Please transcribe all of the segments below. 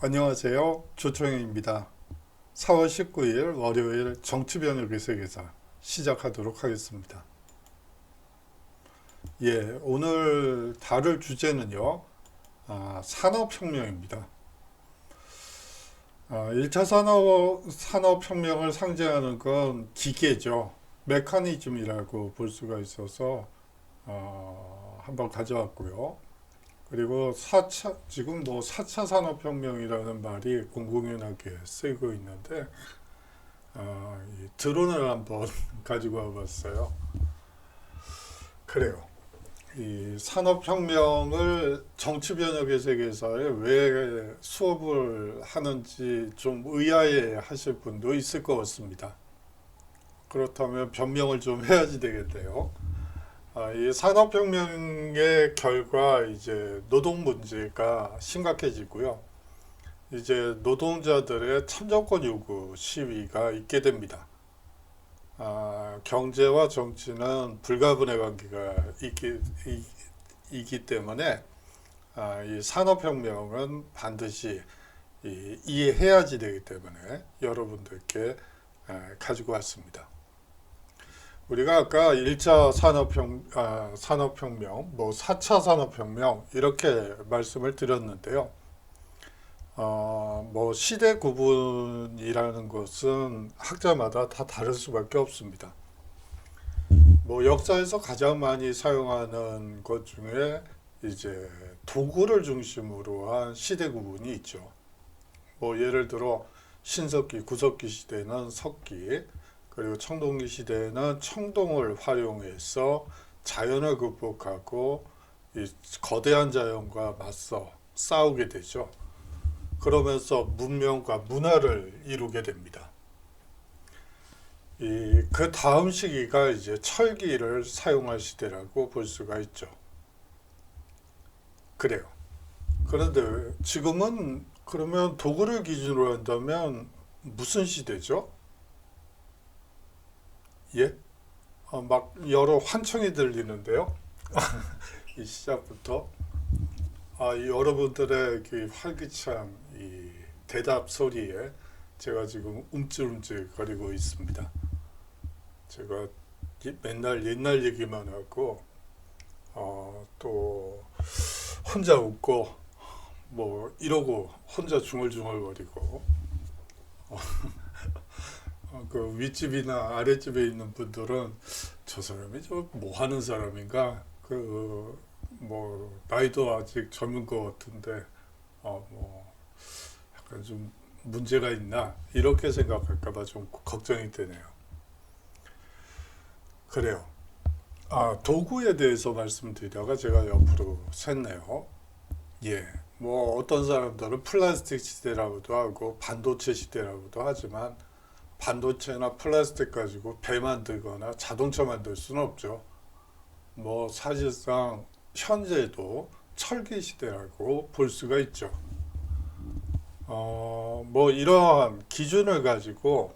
안녕하세요. 조청영입니다. 4월 19일 월요일 정치변혁의 세계사 시작하도록 하겠습니다. 오늘 다룰 주제는요, 산업혁명입니다. 1차 산업혁명을 상징하는 건 기계죠. 메커니즘이라고 볼 수가 있어서 한번 가져왔고요. 그리고 지금 4차 산업혁명이라는 말이 공공연하게 쓰이고 있는데, 이 드론을 한번 가지고 와봤어요. 그래요. 이 산업혁명을 정치변혁의 세계에서에 왜 수업을 하는지 좀 의아해 하실 분도 있을 것 같습니다. 그렇다면 변명을 좀 해야지 되겠네요. 이 산업혁명의 결과 이제 노동 문제가 심각해지고요. 이제 노동자들의 참정권 요구 시위가 있게 됩니다. 경제와 정치는 불가분의 관계가 있기 때문에 이 산업혁명은 반드시 이해해야지 되기 때문에 여러분들께 가지고 왔습니다. 우리가 아까 1차 산업혁명, 4차 산업혁명 이렇게 말씀을 드렸는데요. 시대 구분이라는 것은 학자마다 다 다를 수밖에 없습니다. 역사에서 가장 많이 사용하는 것 중에 이제 도구를 중심으로 한 시대 구분이 있죠. 예를 들어 신석기, 구석기 시대는 석기, 그리고 청동기 시대에는 청동을 활용해서 자연을 극복하고 이 거대한 자연과 맞서 싸우게 되죠. 그러면서 문명과 문화를 이루게 됩니다. 그 다음 시기가 이제 철기를 사용할 시대라고 볼 수가 있죠. 그래요. 그런데 지금은 그러면 도구를 기준으로 한다면 무슨 시대죠? 예? 막 여러 환청이 들리는데요. 이 시작부터 여러분들의 그 활기찬 이 대답 소리에 제가 지금 움찔움찔 거리고 있습니다. 제가 맨날 옛날 얘기만 하고 또 혼자 웃고 이러고 혼자 중얼중얼거리고 그 윗집이나 아랫집에 있는 분들은 저 사람이 저 뭐 하는 사람인가 나이도 아직 젊은 것 같은데 약간 좀 문제가 있나 이렇게 생각할까봐 좀 걱정이 되네요. 그래요. 도구에 대해서 말씀드리다가 제가 옆으로 샜네요. 어떤 사람들은 플라스틱 시대라고도 하고 반도체 시대라고도 하지만 반도체나 플라스틱 가지고 배 만들거나 자동차 만들 수는 없죠. 사실상 현재도 철기 시대라고 볼 수가 있죠. 이러한 기준을 가지고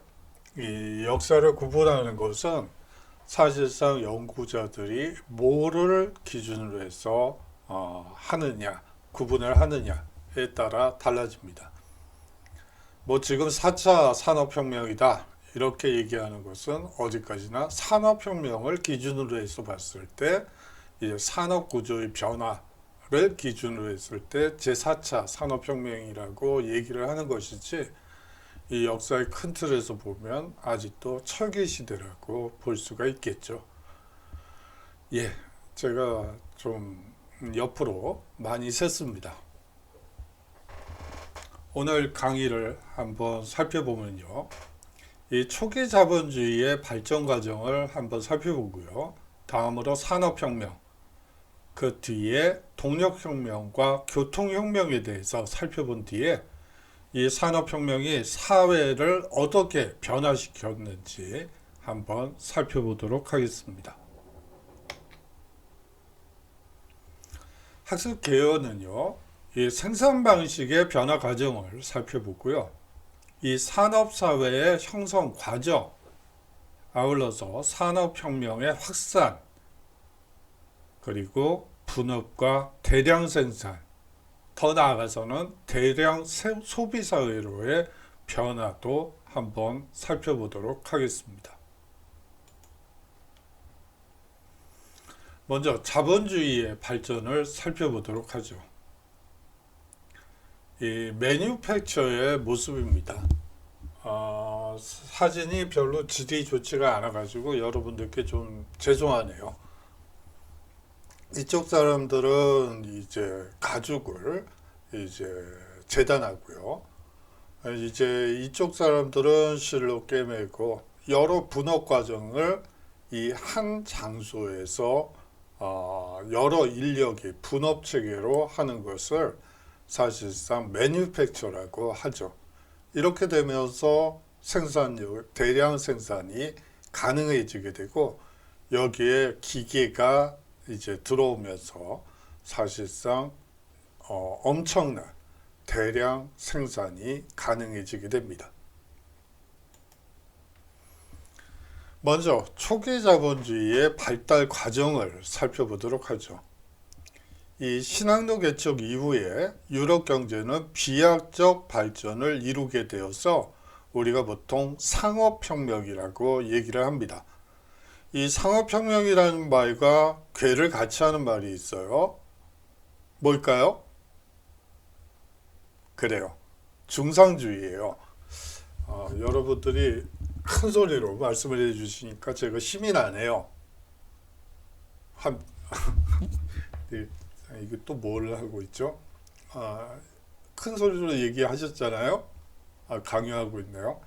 이 역사를 구분하는 것은 사실상 연구자들이 뭐를 기준으로 해서 구분을 하느냐에 따라 달라집니다. 지금 4차 산업혁명이다 이렇게 얘기하는 것은 어디까지나 산업혁명을 기준으로 해서 봤을 때 이제 산업구조의 변화를 기준으로 했을 때 제4차 산업혁명이라고 얘기를 하는 것이지 이 역사의 큰 틀에서 보면 아직도 철기 시대라고 볼 수가 있겠죠. 제가 좀 옆으로 많이 샜습니다. 오늘 강의를 한번 살펴보면요. 이 초기 자본주의의 발전 과정을 한번 살펴보고요. 다음으로 산업혁명, 그 뒤에 동력혁명과 교통혁명에 대해서 살펴본 뒤에 이 산업혁명이 사회를 어떻게 변화시켰는지 한번 살펴보도록 하겠습니다. 학습 개요는요, 이 생산 방식의 변화 과정을 살펴보고요. 이 산업사회의 형성 과정, 아울러서 산업혁명의 확산, 그리고 분업과 대량 생산, 더 나아가서는 대량 소비 사회로의 변화도 한번 살펴보도록 하겠습니다. 먼저 자본주의의 발전을 살펴보도록 하죠. 이 매뉴팩처의 모습입니다. 사진이 별로 질이 좋지가 않아 가지고 여러분들께 좀 죄송하네요. 이쪽 사람들은 이제 가죽을 이제 재단하고요. 이제 이쪽 사람들은 실로 꿰매고 여러 분업 과정을 이 한 장소에서 여러 인력이 분업 체계로 하는 것을 사실상 매뉴팩처라고 하죠. 이렇게 되면서 생산력, 대량 생산이 가능해지게 되고 여기에 기계가 이제 들어오면서 사실상 엄청난 대량 생산이 가능해지게 됩니다. 먼저 초기 자본주의의 발달 과정을 살펴보도록 하죠. 이 신항로 개척 이후에 유럽 경제는 비약적 발전을 이루게 되어서 우리가 보통 상업혁명이라고 얘기를 합니다. 이 상업혁명이라는 말과 괴를 같이 하는 말이 있어요. 뭘까요? 그래요. 중상주의예요. 여러분들이 큰 소리로 말씀을 해주시니까 제가 힘이 나네요. 이게 또 뭘 하고 있죠? 큰 소리로 얘기하셨잖아요. 강요하고 있네요.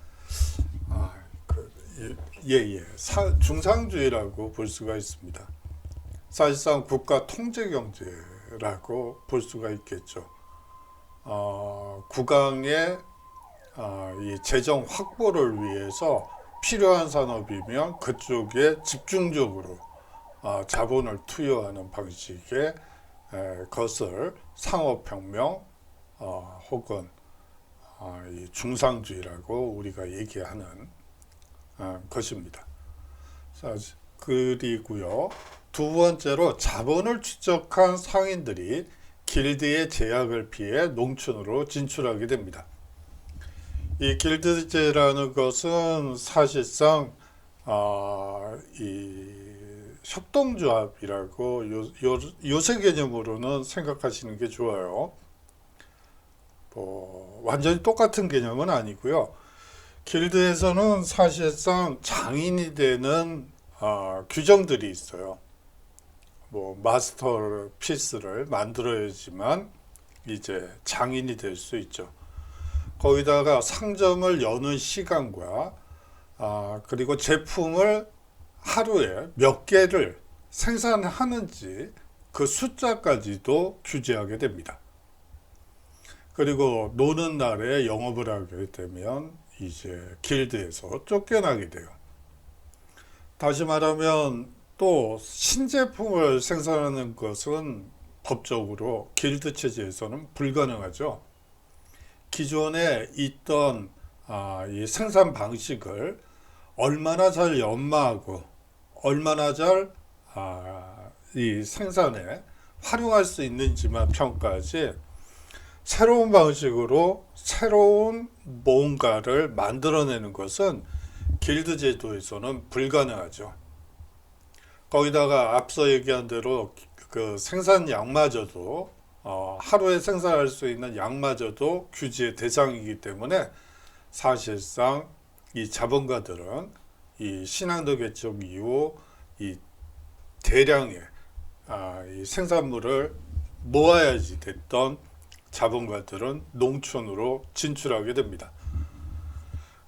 중상주의라고 볼 수가 있습니다. 사실상 국가 통제 경제라고 볼 수가 있겠죠. 국왕의 이 재정 확보를 위해서 필요한 산업이면 그쪽에 집중적으로 자본을 투여하는 방식의 것을 상업혁명 혹은 이 중상주의라고 우리가 얘기하는 것입니다. 그리고요, 두 번째로 자본을 축적한 상인들이 길드의 제약을 피해 농촌으로 진출하게 됩니다. 이 길드제라는 것은 사실상 이 협동조합이라고 요새 개념으로는 생각하시는 게 좋아요. 완전히 똑같은 개념은 아니고요. 길드에서는 사실상 장인이 되는 규정들이 있어요. 마스터피스를 만들어야지만 이제 장인이 될 수 있죠. 거기다가 상점을 여는 시간과 그리고 제품을 하루에 몇 개를 생산하는지 그 숫자까지도 규제하게 됩니다. 그리고 노는 날에 영업을 하게 되면 이제 길드에서 쫓겨나게 돼요. 다시 말하면 또 신제품을 생산하는 것은 법적으로 길드 체제에서는 불가능하죠. 기존에 있던 이 생산 방식을 얼마나 잘 연마하고 얼마나 잘 이 생산에 활용할 수 있는지만 평가하지, 새로운 방식으로 새로운 뭔가를 만들어내는 것은 길드 제도에서는 불가능하죠. 거기다가 앞서 얘기한 대로 그 생산량마저도 하루에 생산할 수 있는 양마저도 규제의 대상이기 때문에 사실상 이 자본가들은 이 신항로 개척 이후 이 대량의 이 생산물을 모아야지 됐던 자본가들은 농촌으로 진출하게 됩니다.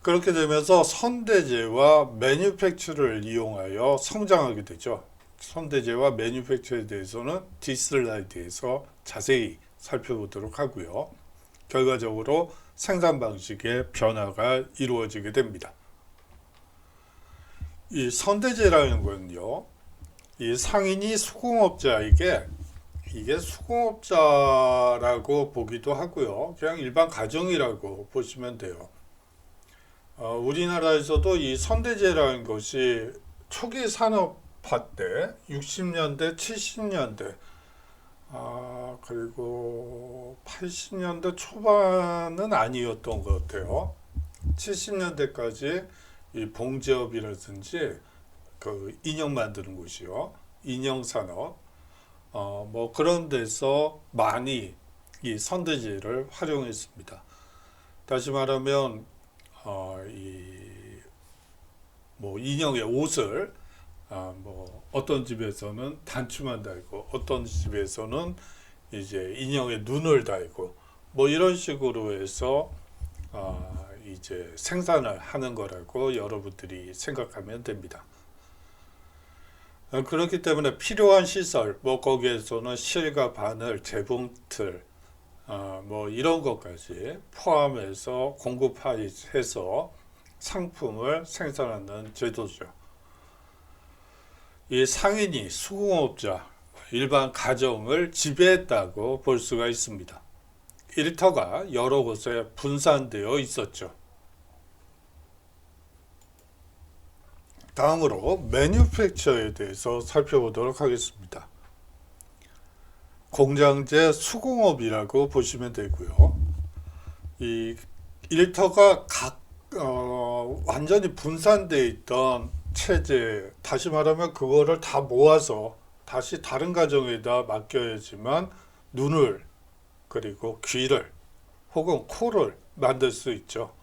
그렇게 되면서 선대제와 매뉴팩처를 이용하여 성장하게 되죠. 선대제와 매뉴팩처에 대해서는 뒷슬라이드에서 자세히 살펴보도록 하고요. 결과적으로 생산 방식의 변화가 이루어지게 됩니다. 이 선대제라는 건요, 이 상인이 수공업자에게, 이게 수공업자라고 보기도 하고요, 그냥 일반 가정이라고 보시면 돼요. 우리나라에서도 이 선대제라는 것이 초기 산업화 때 60년대, 70년대 그리고 80년대 초반은 아니었던 것 같아요. 70년대까지 이 봉제업이라든지 그 인형 만드는 곳이요. 인형 산업. 뭐 그런 데서 많이 이 선대지를 활용했습니다. 다시 말하면 뭐 인형의 옷을 뭐 어떤 집에서는 단추만 달고 어떤 집에서는 이제 인형의 눈을 달고 뭐 이런 식으로 해서 이제 생산을 하는 거라고 여러분들이 생각하면 됩니다. 그렇기 때문에 필요한 시설, 뭐 거기에서는 실과 바늘, 재봉틀, 뭐 이런 것까지 포함해서 공급해서 상품을 생산하는 제도죠. 이 상인이 수공업자, 일반 가정을 지배했다고 볼 수가 있습니다. 일터가 여러 곳에 분산되어 있었죠. 다음으로 매뉴팩처에 대해서 살펴보도록 하겠습니다. 공장제 수공업이라고 보시면 되고요. 이 일터가 완전히 분산되어 있던 체제, 다시 말하면 그거를 다 모아서 다시 다른 가정에다 맡겨야지만 눈을 그리고 귀를 혹은 코를 만들 수 있죠.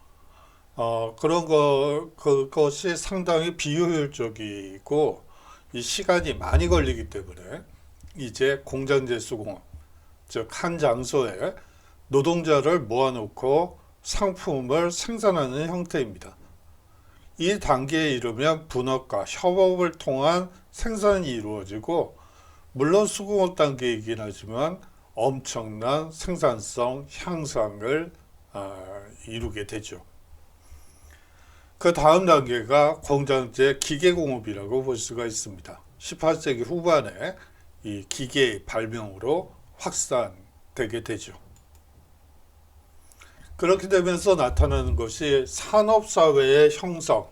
그것이 상당히 비효율적이고 이 시간이 많이 걸리기 때문에 이제 공장제 수공업, 즉 한 장소에 노동자를 모아놓고 상품을 생산하는 형태입니다. 이 단계에 이르면 분업과 협업을 통한 생산이 이루어지고 물론 수공업 단계이긴 하지만 엄청난 생산성 향상을 이루게 되죠. 그 다음 단계가 공장제 기계공업이라고 볼 수가 있습니다. 18세기 후반에 이 기계의 발명으로 확산되게 되죠. 그렇게 되면서 나타나는 것이 산업사회의 형성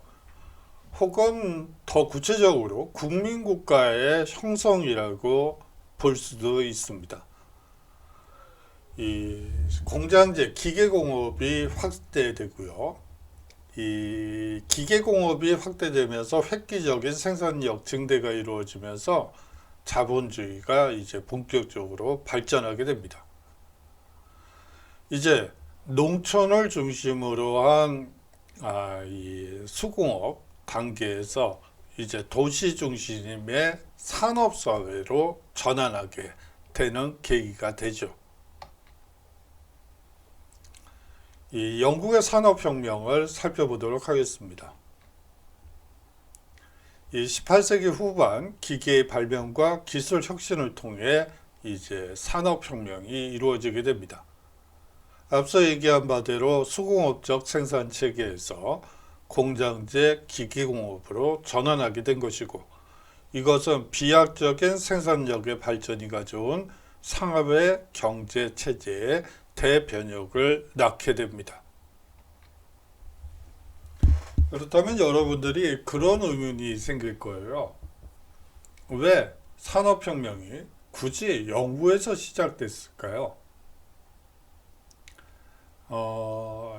혹은 더 구체적으로 국민국가의 형성이라고 볼 수도 있습니다. 이 공장제 기계공업이 확대되고요. 이 기계공업이 확대되면서 획기적인 생산력 증대가 이루어지면서 자본주의가 이제 본격적으로 발전하게 됩니다. 이제 농촌을 중심으로 한 이 수공업 단계에서 이제 도시 중심의 산업사회로 전환하게 되는 계기가 되죠. 이 영국의 산업혁명을 살펴보도록 하겠습니다. 이 18세기 후반 기계의 발명과 기술 혁신을 통해 이제 산업혁명이 이루어지게 됩니다. 앞서 얘기한 바대로 수공업적 생산 체계에서 공장제 기계공업으로 전환하게 된 것이고 이것은 비약적인 생산력의 발전이 가져온 상업의 경제 체제의 대변혁을 낳게 됩니다. 그렇다면 여러분들이 그런 의문이 생길 거예요. 왜 산업혁명이 굳이 영국에서 시작됐을까요?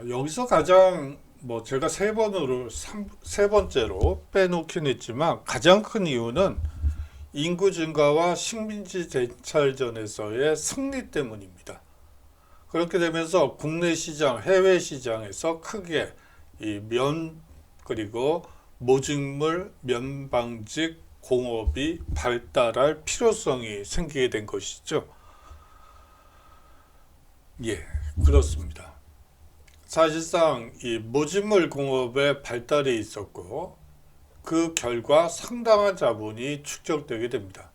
여기서 가장 제가 세 번째로 빼놓긴 했지만 가장 큰 이유는 인구 증가와 식민지 대찰전에서의 승리 때문입니다. 그렇게 되면서 국내 시장, 해외 시장에서 크게 이 그리고 모직물, 면방직 공업이 발달할 필요성이 생기게 된 것이죠. 예, 그렇습니다. 사실상 이 모직물 공업의 발달이 있었고 그 결과 상당한 자본이 축적되게 됩니다.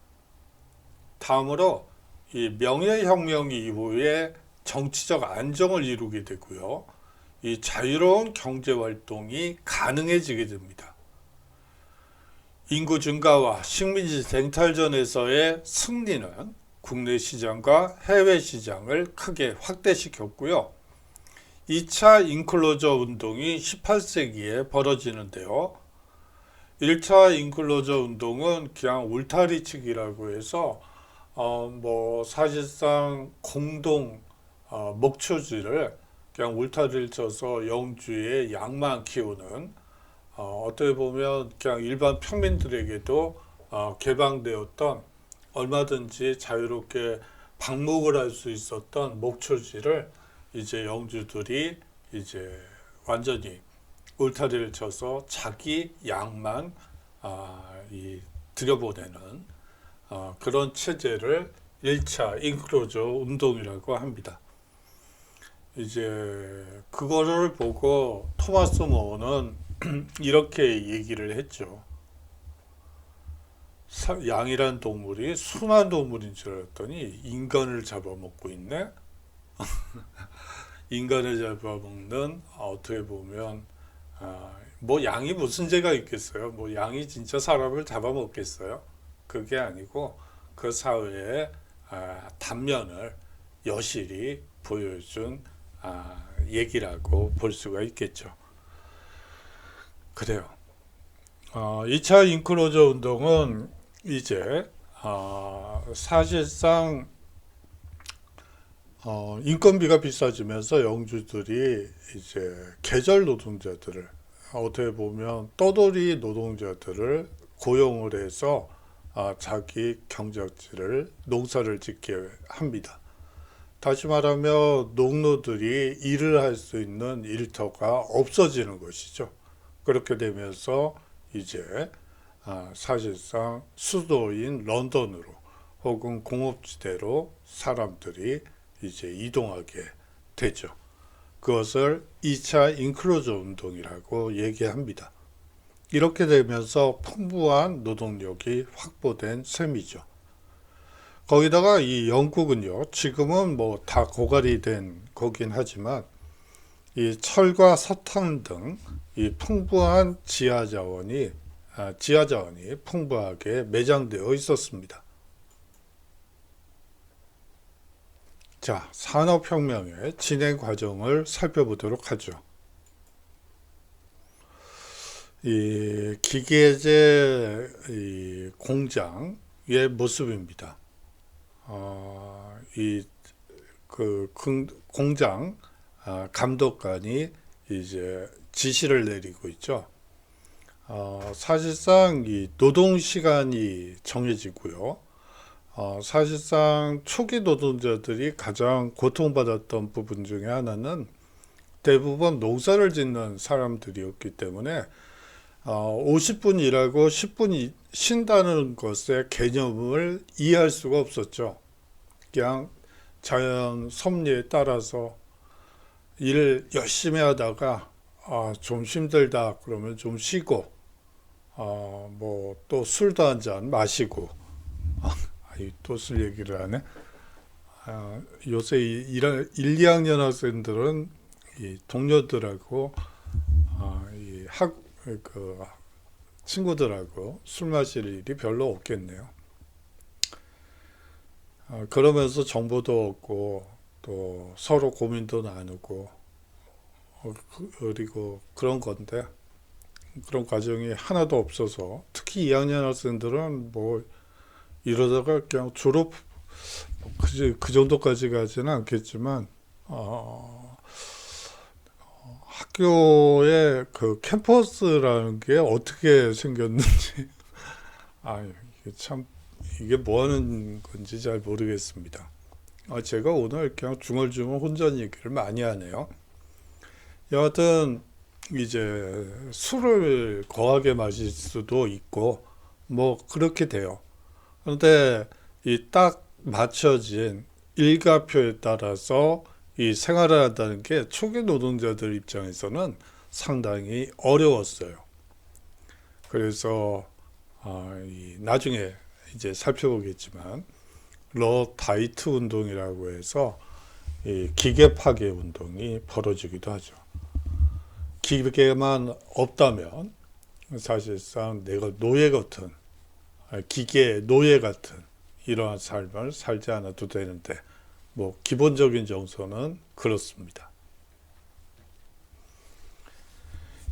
다음으로 이 명예혁명 이후에 정치적 안정을 이루게 되고요. 이 자유로운 경제활동이 가능해지게 됩니다. 인구 증가와 식민지 쟁탈전에서의 승리는 국내 시장과 해외 시장을 크게 확대시켰고요. 2차 인클로저 운동이 18세기에 벌어지는데요. 1차 인클로저 운동은 그냥 울타리치기라고 해서 뭐 사실상 공동 목초지를 그냥 울타리를 쳐서 영주의 양만 키우는 어떻게 보면 그냥 일반 평민들에게도 개방되었던 얼마든지 자유롭게 방목을 할 수 있었던 목초지를 이제 영주들이 이제 완전히 울타리를 쳐서 자기 양만 들여보내는 그런 체제를 1차 인크로저 운동이라고 합니다. 이제 그거를 보고 토마스 모어는 이렇게 얘기를 했죠. 양이란 동물이 순한 동물인 줄 알았더니 인간을 잡아먹고 있네. 인간을 잡아먹는 어떻게 보면 뭐 양이 무슨 죄가 있겠어요? 뭐 양이 진짜 사람을 잡아먹겠어요? 그게 아니고 그 사회의 단면을 여실히 보여준 얘기라고 볼 수가 있겠죠. 그래요. 2차 인크로저 운동은 이제 사실상 인건비가 비싸지면서 영주들이 이제 계절 노동자들을 어떻게 보면 떠돌이 노동자들을 고용을 해서 자기 경작지를 농사를 짓게 합니다. 다시 말하면 농노들이 일을 할 수 있는 일터가 없어지는 것이죠. 그렇게 되면서 이제 사실상 수도인 런던으로 혹은 공업지대로 사람들이 이제 이동하게 되죠. 그것을 2차 인크로저 운동이라고 얘기합니다. 이렇게 되면서 풍부한 노동력이 확보된 셈이죠. 거기다가 이 영국은요, 지금은 뭐 다 고갈이 된 거긴 하지만 이 철과 석탄 등 이 풍부한 지하자원이 풍부하게 매장되어 있었습니다. 자, 산업혁명의 진행 과정을 살펴보도록 하죠. 이 기계제 공장의 모습입니다. 공장 감독관이 이제 지시를 내리고 있죠. 사실상 이 노동 시간이 정해지고요. 사실상 초기 노동자들이 가장 고통받았던 부분 중에 하나는 대부분 농사를 짓는 사람들이었기 때문에 50분 일하고 10분 쉰다는 것의 개념을 이해할 수가 없었죠. 그냥 자연 섭리에 따라서 일을 열심히 하다가 좀 힘들다 그러면 좀 쉬고 뭐 또 술도 한 잔 마시고 또 술 얘기를 하네. 요새 1, 2학년 학생들은 이 동료들하고 친구들하고 술 마실 일이 별로 없겠네요. 그러면서 정보도 얻고 또 서로 고민도 나누고 그리고 그런 건데 그런 과정이 하나도 없어서 특히 2학년 학생들은 뭐 이러다가 그냥 졸업 그 정도까지 가지는 않겠지만 학교의 그 캠퍼스라는 게 어떻게 생겼는지 이게 뭐 하는 건지 잘 모르겠습니다. 제가 오늘 그냥 중얼중얼 혼자 얘기를 많이 하네요. 여하튼 이제 술을 거하게 마실 수도 있고 뭐 그렇게 돼요. 그런데 이 딱 맞춰진 일과표에 따라서 이 생활을 한다는 게 초기 노동자들 입장에서는 상당히 어려웠어요. 그래서 나중에 이제 살펴보겠지만 러다이트 운동이라고 해서 이 기계 파괴 운동이 벌어지기도 하죠. 기계만 없다면 사실상 내가 노예 같은 기계의 노예 같은 이러한 삶을 살지 않아도 되는데 뭐 기본적인 정서는 그렇습니다.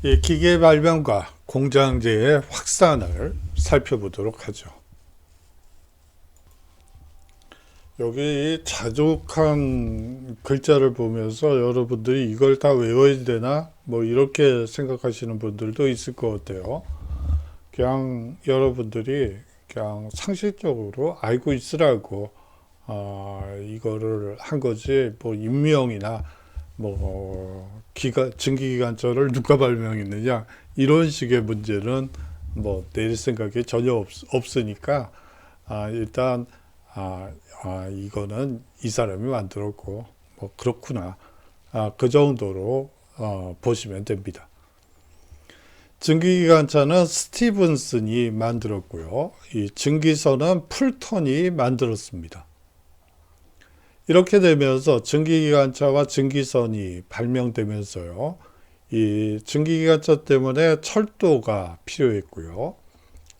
이 기계 발명과 공장제의 확산을 살펴보도록 하죠. 여기 자족한 글자를 보면서 여러분들이 이걸 다 외워야 되나? 뭐 이렇게 생각하시는 분들도 있을 것 같아요. 그냥 여러분들이 그냥 상식적으로 알고 있으라고 이거를 한 거지, 뭐 임명이나 뭐 증기기관차를 누가 발명했느냐 이런 식의 문제는 뭐 내릴 생각이 전혀 없으니까 일단 이거는 이 사람이 만들었고 뭐 그렇구나 그 정도로 보시면 됩니다. 증기기관차는 스티븐슨이 만들었고요. 이 증기선은 풀턴이 만들었습니다. 이렇게 되면서 증기기관차와 증기선이 발명되면서요. 이 증기기관차 때문에 철도가 필요했고요.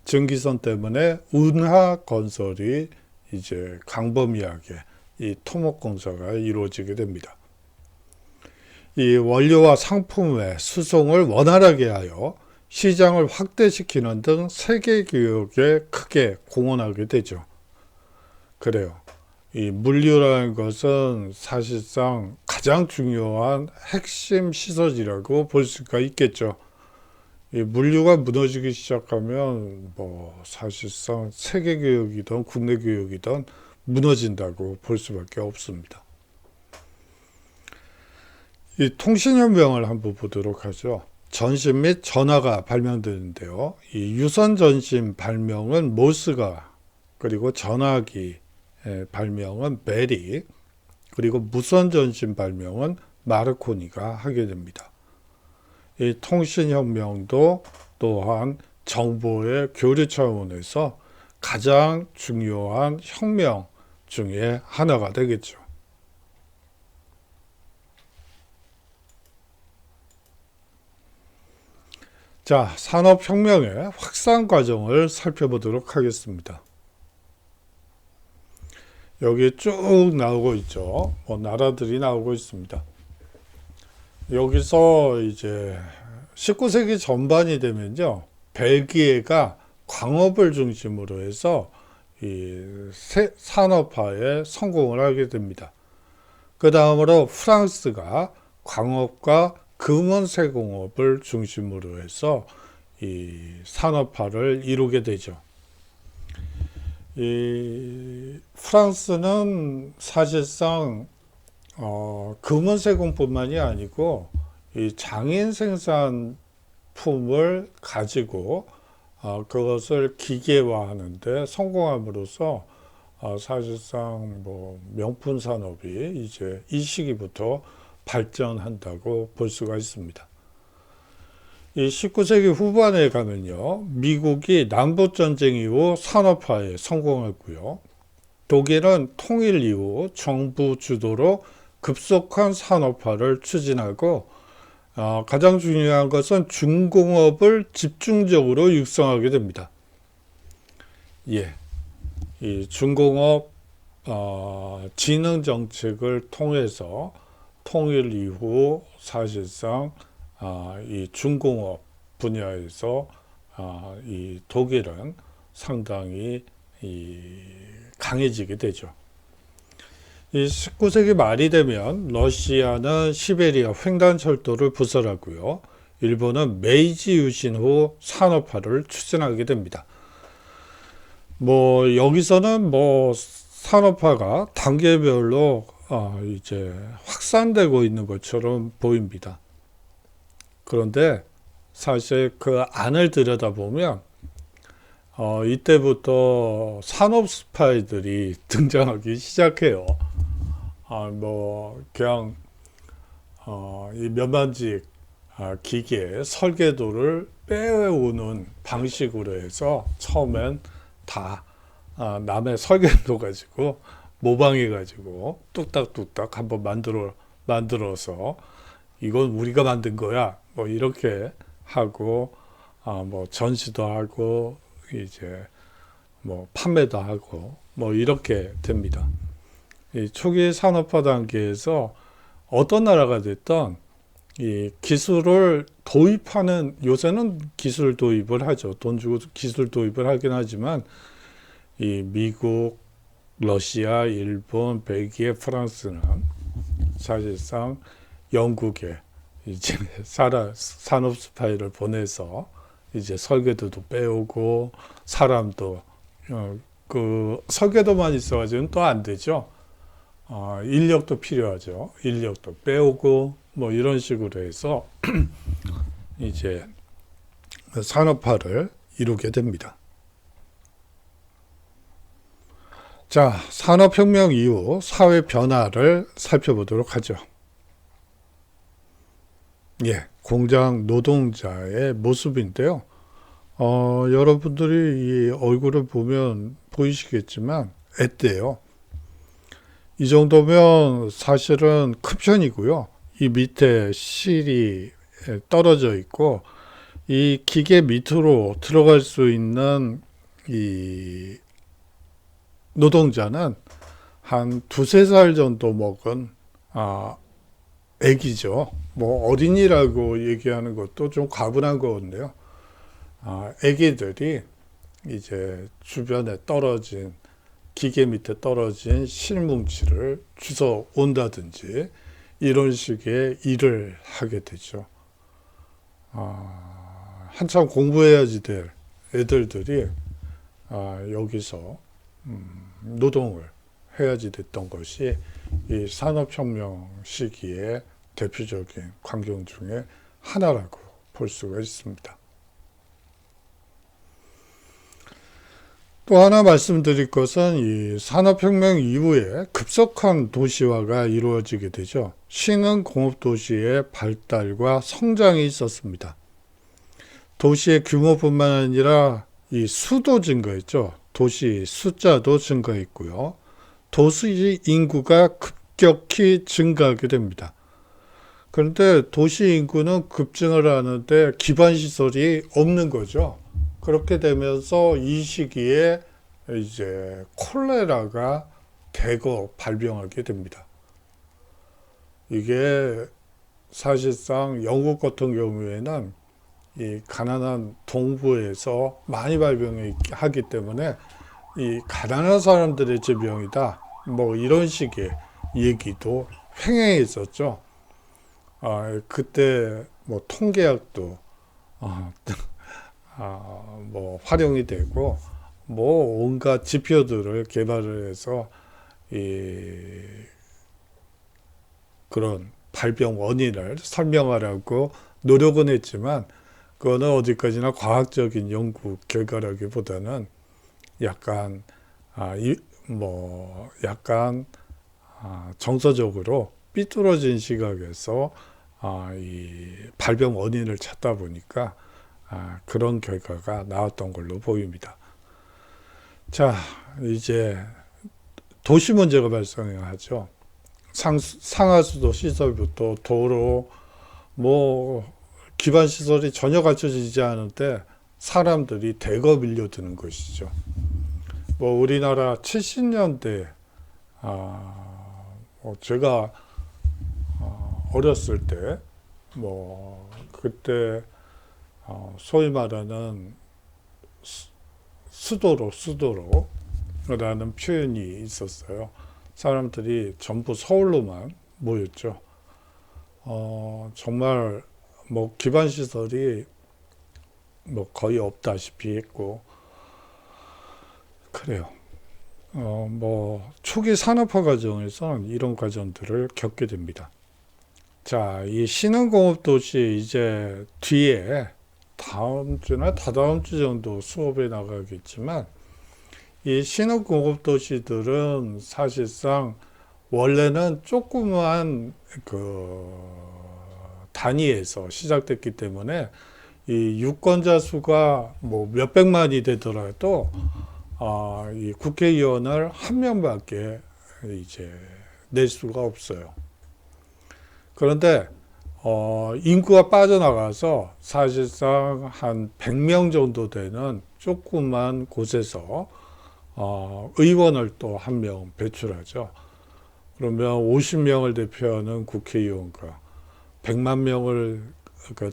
증기선 때문에 운하 건설이 이제 광범위하게 이 토목공사가 이루어지게 됩니다. 이 원료와 상품의 수송을 원활하게 하여 시장을 확대시키는 등 세계 교역에 크게 공헌하게 되죠. 그래요. 이 물류라는 것은 사실상 가장 중요한 핵심 시설이라고 볼 수가 있겠죠. 이 물류가 무너지기 시작하면 뭐 사실상 세계 교역이든 국내 교역이든 무너진다고 볼 수밖에 없습니다. 이 통신혁명을 한번 보도록 하죠. 전신 및 전화가 발명되는데요. 이 유선 전신 발명은 모스가, 그리고 전화기 발명은 벨이, 그리고 무선 전신 발명은 마르코니가 하게 됩니다. 이 통신혁명도 또한 정보의 교류 차원에서 가장 중요한 혁명 중에 하나가 되겠죠. 자, 산업혁명의 확산 과정을 살펴보도록 하겠습니다. 여기 쭉 나오고 있죠. 뭐 나라들이 나오고 있습니다. 여기서 이제 19세기 전반이 되면요, 벨기에가 광업을 중심으로 해서 이 산업화에 성공을 하게 됩니다. 그 다음으로 프랑스가 광업과 금원 세공업을 중심으로 해서 이 산업화를 이루게 되죠. 이 프랑스는 사실상 금원 세공뿐만이 아니고 이 장인 생산품을 가지고 그것을 기계화하는데 성공함으로써 사실상 뭐 명품 산업이 이제 이 시기부터 발전한다고 볼 수가 있습니다. 이 19세기 후반에 가면요, 미국이 남북전쟁 이후 산업화에 성공했고요. 독일은 통일 이후 정부 주도로 급속한 산업화를 추진하고 가장 중요한 것은 중공업을 집중적으로 육성하게 됩니다. 예, 이 중공업 진흥 정책을 통해서 통일 이후 사실상 이 중공업 분야에서 이 독일은 상당히 강해지게 되죠. 이 19세기 말이 되면 러시아는 시베리아 횡단철도를 부설하고요. 일본은 메이지 유신 후 산업화를 추진하게 됩니다. 뭐 여기서는 뭐 산업화가 단계별로 이제 확산되고 있는 것처럼 보입니다. 그런데 사실 그 안을 들여다보면 이때부터 산업 스파이들이 등장하기 시작해요. 뭐 그냥 이 몇만직 기계 설계도를 빼오는 방식으로 해서 처음엔 다 남의 설계도 가지고 모방해 가지고 뚝딱뚝딱 한번 만들어서 이건 우리가 만든 거야 뭐 이렇게 하고 뭐 전시도 하고 이제 뭐 판매도 하고 뭐 이렇게 됩니다. 이 초기 산업화 단계에서 어떤 나라가 됐던 이 기술을 도입하는, 요새는 기술 도입을 하죠. 돈 주고 기술 도입을 하긴 하지만 이 미국, 러시아, 일본, 벨기에, 프랑스는 사실상 영국에 이제 산업 스파이를 보내서 이제 설계도도 빼오고 사람도 그 설계도만 있어가지고는 또 안 되죠. 인력도 필요하죠. 인력도 빼오고 뭐 이런 식으로 해서 이제 산업화를 이루게 됩니다. 자, 산업혁명 이후 사회 변화를 살펴보도록 하죠. 예, 공장 노동자의 모습인데요. 여러분들이 이 얼굴을 보면 보이시겠지만 앳돼요. 이 정도면 사실은 큰 편이고요. 이 밑에 실이 떨어져 있고 이 기계 밑으로 들어갈 수 있는 이 노동자는 한 두세 살 정도 먹은 애기죠. 뭐 어린이라고 얘기하는 것도 좀 과분한 거건데요. 애기들이 이제 주변에 떨어진 기계 밑에 떨어진 실뭉치를 주워 온다든지 이런 식의 일을 하게 되죠. 한참 공부해야지 될 애들들이 여기서 노동을 해야지 됐던 것이 이 산업혁명 시기의 대표적인 광경 중에 하나라고 볼 수가 있습니다. 또 하나 말씀드릴 것은 이 산업혁명 이후에 급속한 도시화가 이루어지게 되죠. 신흥 공업도시의 발달과 성장이 있었습니다. 도시의 규모뿐만 아니라 이 수도 증가했죠. 도시 숫자도 증가했고요. 도시 인구가 급격히 증가하게 됩니다. 그런데 도시 인구는 급증을 하는데 기반시설이 없는 거죠. 그렇게 되면서 이 시기에 이제 콜레라가 대거 발병하게 됩니다. 이게 사실상 영국 같은 경우에는 이 가난한 동부에서 많이 발병하기 때문에 이 가난한 사람들의 질병이다. 뭐 이런 식의 얘기도 횡행했었죠. 그때 뭐 통계학도 뭐 활용이 되고 뭐 온갖 지표들을 개발을 해서 이 그런 발병 원인을 설명하라고 노력은 했지만 그거는 어디까지나 과학적인 연구 결과라기보다는 약간 정서적으로 삐뚤어진 시각에서 이 발병 원인을 찾다 보니까 그런 결과가 나왔던 걸로 보입니다. 자, 이제 도시 문제가 발생하죠. 상하수도 시설부터 도로, 뭐 기반 시설이 전혀 갖춰지지 않은데 사람들이 대거 밀려드는 것이죠. 뭐 우리나라 70년대 제가 어렸을 때 뭐 그때 소위 말하는 수도로라는 표현이 있었어요. 사람들이 전부 서울로만 모였죠. 정말 뭐 기반 시설이 뭐 거의 없다시피 했고 그래요. 뭐 초기 산업화 과정에서는 이런 과정들을 겪게 됩니다. 자, 이 신흥공업도시 이제 뒤에 다음 주나 다다음 주 정도 수업에 나가겠지만 이 신흥공업도시들은 사실상 원래는 조그만 그 단위에서 시작됐기 때문에 이 유권자 수가 뭐 몇백만이 되더라도 이 국회의원을 한 명밖에 이제 낼 수가 없어요. 그런데 인구가 빠져나가서 사실상 한 100명 정도 되는 조그만 곳에서 의원을 또 한 명 배출하죠. 그러면 50명을 대표하는 국회의원과 100만 명을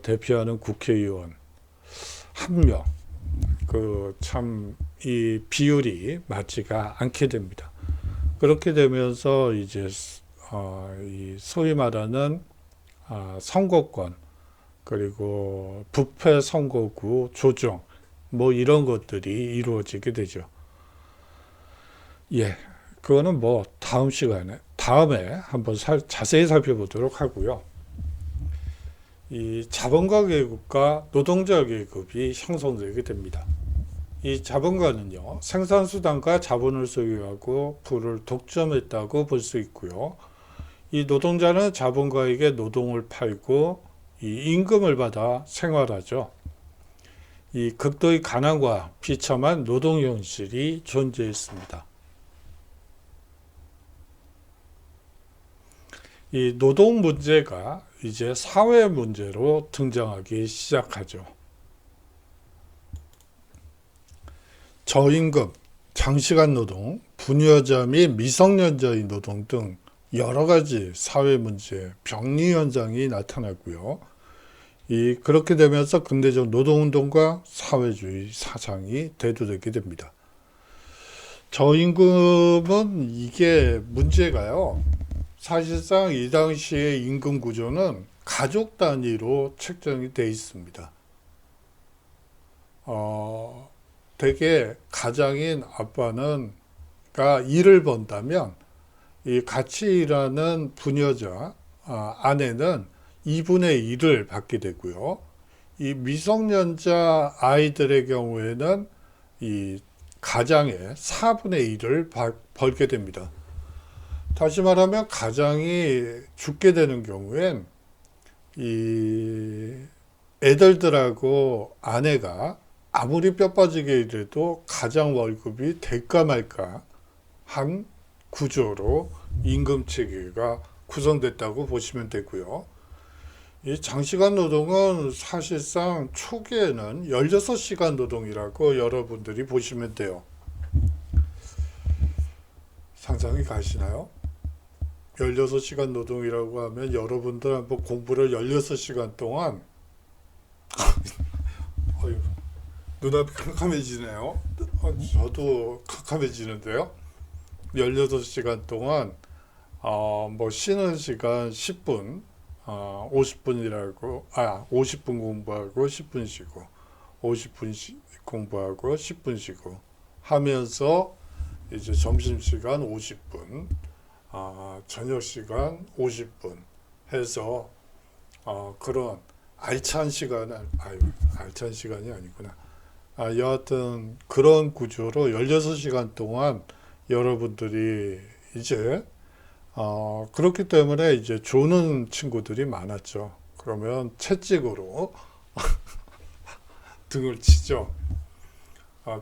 대표하는 국회의원 한 명. 참 이 비율이 맞지가 않게 됩니다. 그렇게 되면서 이제 이 소위 말하는 선거권 그리고 부패 선거구 조정 뭐 이런 것들이 이루어지게 되죠. 예, 그거는 뭐 다음에 한번 자세히 살펴보도록 하고요. 이 자본가 계급과 노동자 계급이 형성되게 됩니다. 이 자본가는요, 생산수단과 자본을 소유하고 부를 독점했다고 볼 수 있고요. 이 노동자는 자본가에게 노동을 팔고 이 임금을 받아 생활하죠. 이 극도의 가난과 비참한 노동 현실이 존재했습니다. 이 노동 문제가 이제 사회 문제로 등장하기 시작하죠. 저임금, 장시간 노동, 부녀자 및 미성년자의 노동 등 여러 가지 사회 문제, 병리 현상이 나타나고요. 그렇게 되면서 근대적 노동운동과 사회주의 사상이 대두되게 됩니다. 저임금은 이게 문제가요. 사실상 이 당시의 임금 구조는 가족 단위로 책정이 되어 있습니다. 대개 가장인 아빠가 일을 번다면 이 같이 일하는 부녀자 아내는 2분의 1을 받게 되고요. 이 미성년자 아이들의 경우에는 이 가장의 4분의 1을 벌게 됩니다. 다시 말하면 가장이 죽게 되는 경우엔 이 애들들하고 아내가 아무리 뼈 빠지게 일해도 가장 월급이 될까 말까 한 구조로 임금 체계가 구성됐다고 보시면 되고요. 이 장시간 노동은 사실상 초기에는 16시간 노동이라고 여러분들이 보시면 돼요. 상상이 가시나요? 16시간 노동이라고 하면 여러분들 한번 공부를 16시간 동안 눈앞이 캄캄해지네요. 저도 캄캄해지는데요. 16시간 동안 뭐 쉬는 시간 10분 50분 공부하고 10분 쉬고 50분 공부하고 10분 쉬고 하면서 이제 점심시간 50분 저녁시간 50분 해서 그런 알찬 시간이 아니구나. 여하튼 그런 구조로 16시간 동안 여러분들이 이제 그렇기 때문에 이제 조는 친구들이 많았죠. 그러면 채찍으로 등을 치죠.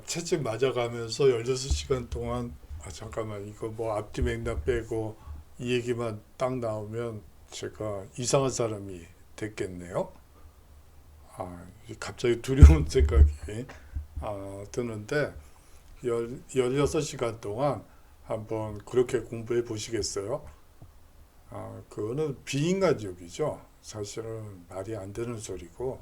채찍 맞아가면서 16시간 동안 잠깐만 이거 뭐 앞뒤 맥락 빼고 이 얘기만 딱 나오면 제가 이상한 사람이 됐겠네요. 갑자기 두려운 생각이 드는데 16시간 동안 한번 그렇게 공부해 보시겠어요? 그거는 비인간적이죠. 사실은 말이 안 되는 소리고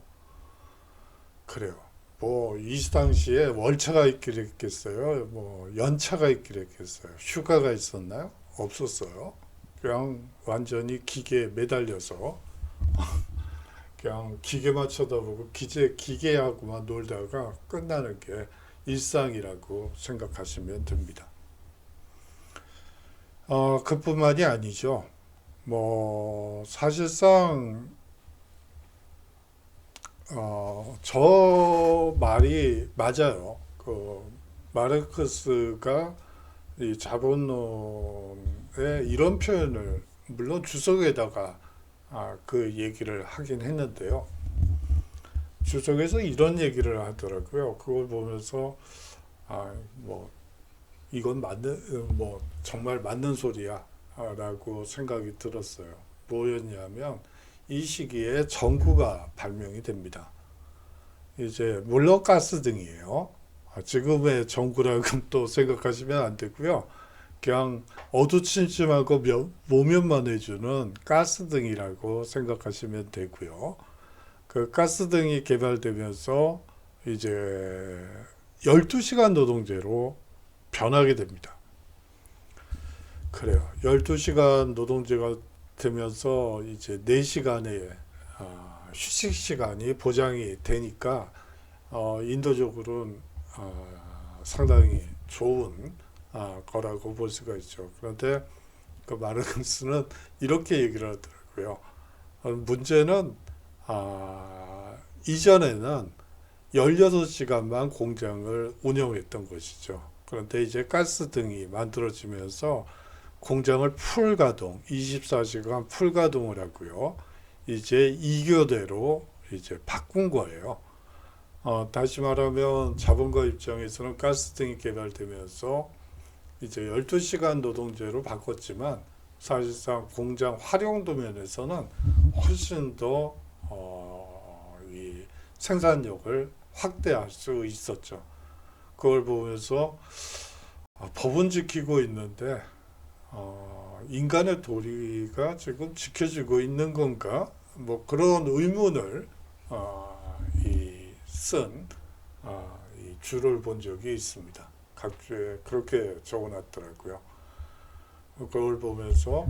그래요. 뭐 이 당시에 월차가 있겠어요? 뭐 연차가 있겠어요? 휴가가 있었나요? 없었어요. 그냥 완전히 기계에 매달려서 그냥 기계만 쳐다보고 기계하고만 놀다가 끝나는 게 일상이라고 생각하시면 됩니다. 그뿐만이 아니죠. 뭐 사실상 저 말이 맞아요. 그 마르크스가 이 자본론에 이런 표현을 물론 주석에다가 그 얘기를 하긴 했는데요. 주석에서 이런 얘기를 하더라고요. 그걸 보면서 뭐 이건 뭐 정말 맞는 소리야 라고 생각이 들었어요. 뭐였냐면 이 시기에 전구가 발명이 됩니다. 이제 물론 가스등이에요. 지금의 전구라고 또 생각하시면 안 되고요. 그냥 어두침침하고 모면만 해주는 가스등이라고 생각하시면 되고요. 그 가스등이 개발되면서 이제 12시간 노동제로 변하게 됩니다. 그래요. 12시간 노동제가 되면서 이제 4시간의 휴식 시간이 보장이 되니까 인도적으로는 상당히 좋은 거라고 볼 수가 있죠. 그런데 그 마르크스는 이렇게 얘기를 하더라고요. 문제는 이전에는 16시간만 공장을 운영했던 것이죠. 그런데 이제 가스등이 만들어지면서 공장을 풀가동, 24시간 풀가동을 하고요. 이제 2교대로 이제 바꾼 거예요. 다시 말하면 자본가 입장에서는 가스등이 개발되면서 이제 12시간 노동제로 바꿨지만 사실상 공장 활용도 면에서는 훨씬 더 이 생산력을 확대할 수 있었죠. 그걸 보면서 법은 지키고 있는데 인간의 도리가 지금 지켜지고 있는 건가? 뭐 그런 의문을 쓴 이 줄을 본 적이 있습니다. 각주에 그렇게 적어놨더라고요. 그걸 보면서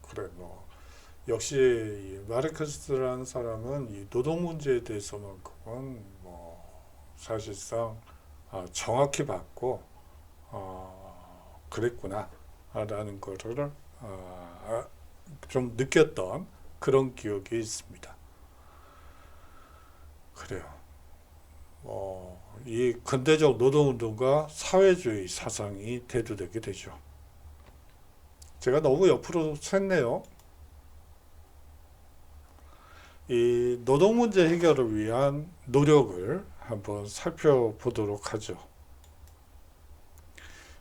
그래 뭐 역시 이 마르크스라는 사람은 이 노동 문제에 대해서만큼은 뭐 사실상 정확히 봤고 그랬구나라는 거를 좀 느꼈던 그런 기억이 있습니다. 그래요. 이 근대적 노동운동과 사회주의 사상이 대두되게 되죠. 제가 너무 옆으로 샜네요. 이 노동 문제 해결을 위한 노력을 한번 살펴보도록 하죠.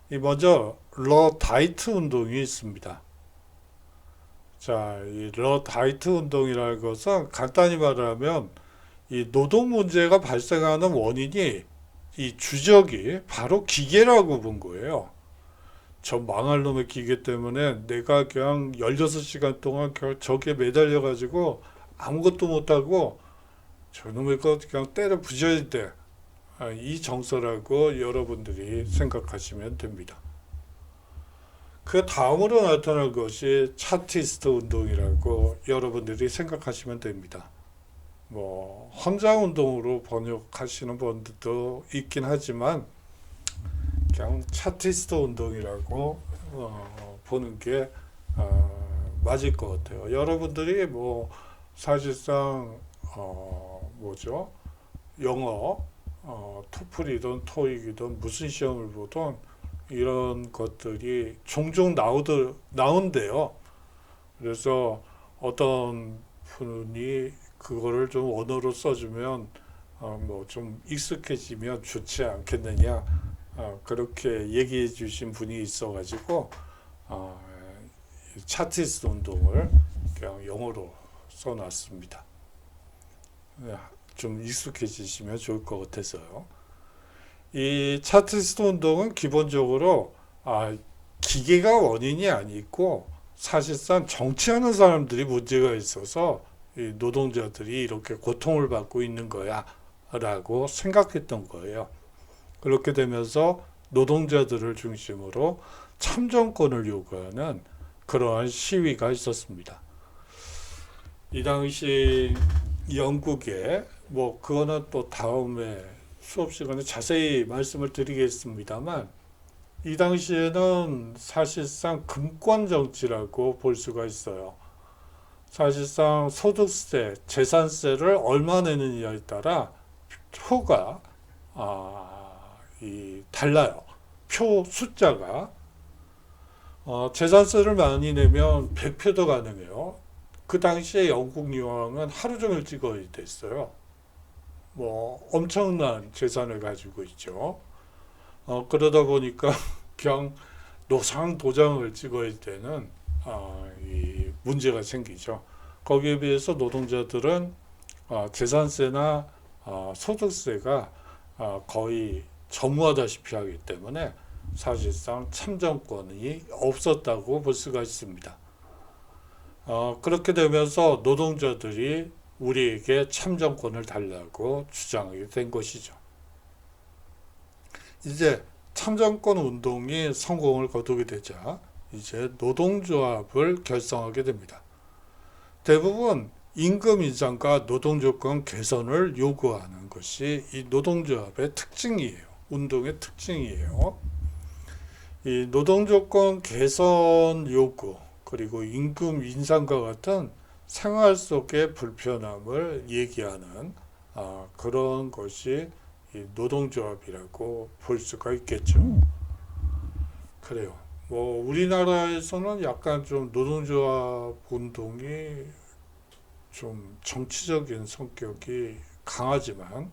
먼저 러다이트 운동이 있습니다. 자, 이 러다이트 운동이라는 것은 간단히 말하면 이 노동 문제가 발생하는 원인이 이 주적이 바로 기계라고 본 거예요. 저 망할 놈의 기계 때문에 내가 그냥 16시간 동안 저기에 매달려 가지고 아무것도 못하고 저놈의 거 그냥 때려 부셔야 돼. 이 정서라고 여러분들이 생각하시면 됩니다. 그 다음으로 나타날 것이 차티스트 운동이라고 여러분들이 생각하시면 됩니다. 뭐 헌장 운동으로 번역하시는 분들도 있긴 하지만 그냥 차티스트 운동이라고 보는 게 맞을 것 같아요. 여러분들이 뭐 사실상 뭐죠? 영어 토플이든 토익이든 무슨 시험을 보든 이런 것들이 종종 나온대요. 그래서 어떤 분이 그거를 좀 언어로 써주면 뭐 좀 익숙해지면 좋지 않겠느냐 그렇게 얘기해 주신 분이 있어가지고 차티스트 운동을 그냥 영어로 써놨습니다. 좀 익숙해지시면 좋을 것 같아서요. 이 차티스트 운동은 기본적으로 기계가 원인이 아니고 사실상 정치하는 사람들이 문제가 있어서 이 노동자들이 이렇게 고통을 받고 있는 거야 라고 생각했던 거예요. 그렇게 되면서 노동자들을 중심으로 참정권을 요구하는 그러한 시위가 있었습니다. 이 당시 영국에 뭐 그거는 또 다음에 수업 시간에 자세히 말씀을 드리겠습니다만 이 당시에는 사실상 금권 정치라고 볼 수가 있어요. 사실상 소득세, 재산세를 얼마 내느냐에 따라 표가 달라요. 표 숫자가 재산세를 많이 내면 100표도 가능해요. 그 당시에 영국 여왕은 하루 종일 찍어야 됐어요. 뭐 엄청난 재산을 가지고 있죠. 그러다 보니까 그냥 노상 도장을 찍어야 되는 이 문제가 생기죠. 거기에 비해서 노동자들은 재산세나 소득세가 거의 전무하다시피 하기 때문에 사실상 참정권이 없었다고 볼 수가 있습니다. 그렇게 되면서 노동자들이 우리에게 참정권을 달라고 주장하게 된 것이죠. 이제 참정권 운동이 성공을 거두게 되자 이제 노동조합을 결성하게 됩니다. 대부분 임금 인상과 노동조건 개선을 요구하는 것이 이 노동조합의 특징이에요. 운동의 특징이에요. 이 노동조건 개선 요구 그리고 임금 인상과 같은 생활 속의 불편함을 얘기하는 그런 것이 이 노동조합이라고 볼 수가 있겠죠. 그래요. 뭐 우리나라에서는 약간 좀 노동조합 운동이 좀 정치적인 성격이 강하지만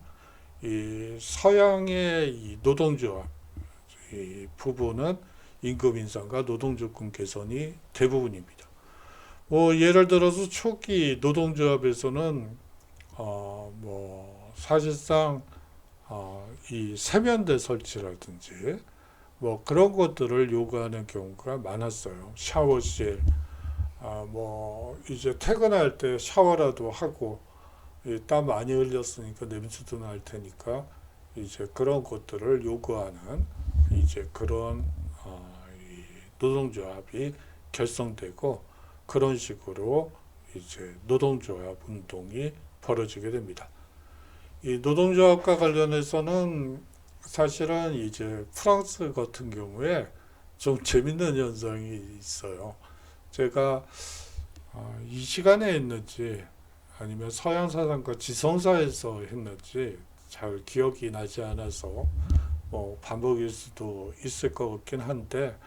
이 서양의 이 노동조합 이 부분은 임금 인상과 노동조건 개선이 대부분입니다. 뭐 예를 들어서 초기 노동조합에서는 뭐 사실상 이 세면대 설치라든지 뭐 그런 것들을 요구하는 경우가 많았어요. 샤워실, 뭐 이제 퇴근할 때 샤워라도 하고 땀 많이 흘렸으니까 냄새도 날 테니까 이제 그런 것들을 요구하는 이제 그런 이 노동조합이 결성되고 그런 식으로 이제 노동조합 운동이 벌어지게 됩니다. 이 노동조합과 관련해서는 사실은 이제 프랑스 같은 경우에 좀 재밌는 현상이 있어요. 제가 이 시간에 했는지 아니면 서양 사상과 지성사에서 했는지 잘 기억이 나지 않아서 뭐 반복일 수도 있을 것 같긴 한데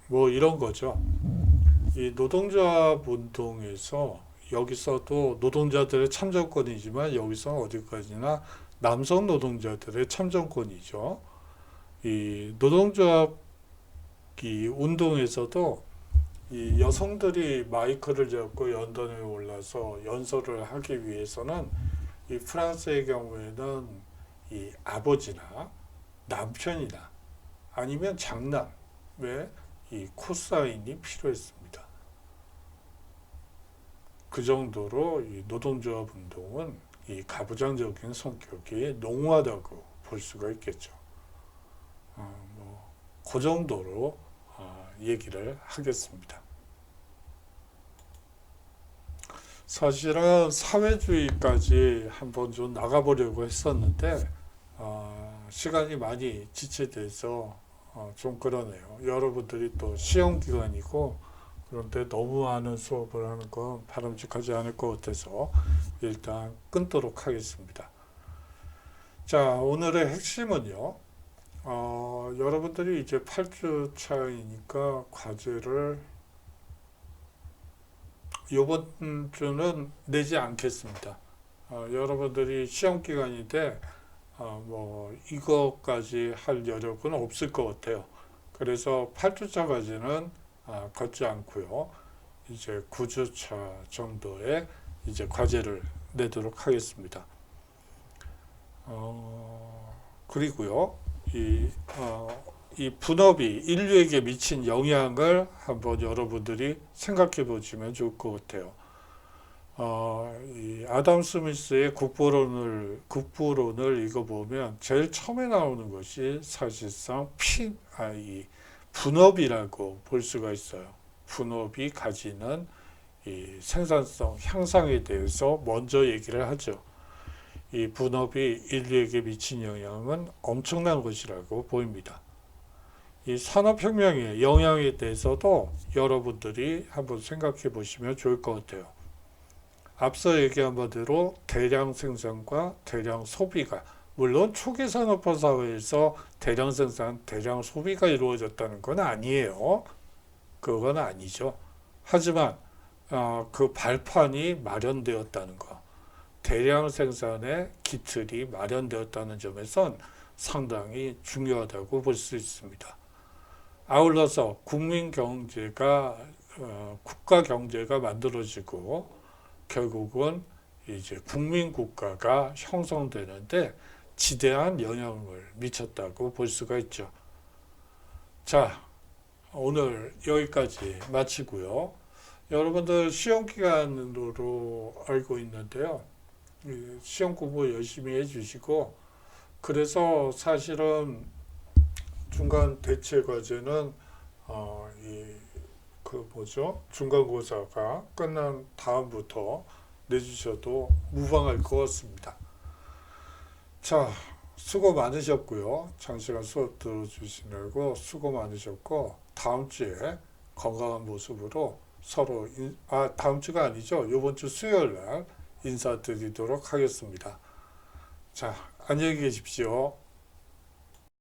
뭐 이런 거죠. 이 노동조합 운동에서 여기서도 노동자들의 참정권이지만 여기서 어디까지나 남성 노동자들의 참정권이죠. 이 노동조합 이 운동에서도 이 여성들이 마이크를 잡고 연단에 올라서 연설을 하기 위해서는 이 프랑스의 경우에는 이 아버지나 남편이나 아니면 장남의 이 코사인이 필요했습니다. 그 정도로 이 노동조합 운동은 이 가부장적인 성격이 농후하다고 볼 수가 있겠죠. 그 정도로 얘기를 하겠습니다. 사실은 사회주의까지 한번 좀 나가보려고 했었는데 시간이 많이 지체돼서 좀 그러네요. 여러분들이 또 시험 기간이고 그런데 너무 많은 수업을 하는 건 바람직하지 않을 것 같아서 일단 끊도록 하겠습니다. 자, 오늘의 핵심은요. 여러분들이 이제 8주 차이니까 과제를 이번 주는 내지 않겠습니다. 여러분들이 시험 기간인데 뭐 이거까지 할 여력은 없을 것 같아요. 그래서 8주차까지는 걷지 않고요. 이제 9주차 정도의 이제 과제를 내도록 하겠습니다. 그리고요. 이 분업이 인류에게 미친 영향을 한번 여러분들이 생각해 보시면 좋을 것 같아요. 이 아담 스미스의 국부론을 읽어보면 제일 처음에 나오는 것이 사실상 이 분업이라고 볼 수가 있어요. 분업이 가지는 이 생산성 향상에 대해서 먼저 얘기를 하죠. 이 분업이 인류에게 미친 영향은 엄청난 것이라고 보입니다. 이 산업혁명의 영향에 대해서도 여러분들이 한번 생각해 보시면 좋을 것 같아요. 앞서 얘기한 바대로 대량 생산과 대량 소비가 물론 초기 산업화 사회에서 대량 생산, 대량 소비가 이루어졌다는 건 아니에요. 그건 아니죠. 하지만 그 발판이 마련되었다는 것, 대량 생산의 기틀이 마련되었다는 점에선 상당히 중요하다고 볼 수 있습니다. 아울러서 국민 경제가 국가 경제가 만들어지고 결국은 이제 국민 국가가 형성되는데 지대한 영향을 미쳤다고 볼 수가 있죠. 자, 오늘 여기까지 마치고요. 여러분들 시험 기간으로 알고 있는데요. 시험 공부 열심히 해주시고 그래서 사실은 중간 대체 과제는 중간고사가 끝난 다음부터 내주셔도 무방할 것 같습니다. 자, 수고 많으셨고요. 장시간 수업 들어주시느라고 수고 많으셨고, 다음 주에 건강한 모습으로 서로 다음 주가 아니죠. 이번 주 수요일 날 인사드리도록 하겠습니다. 자, 안녕히 계십시오.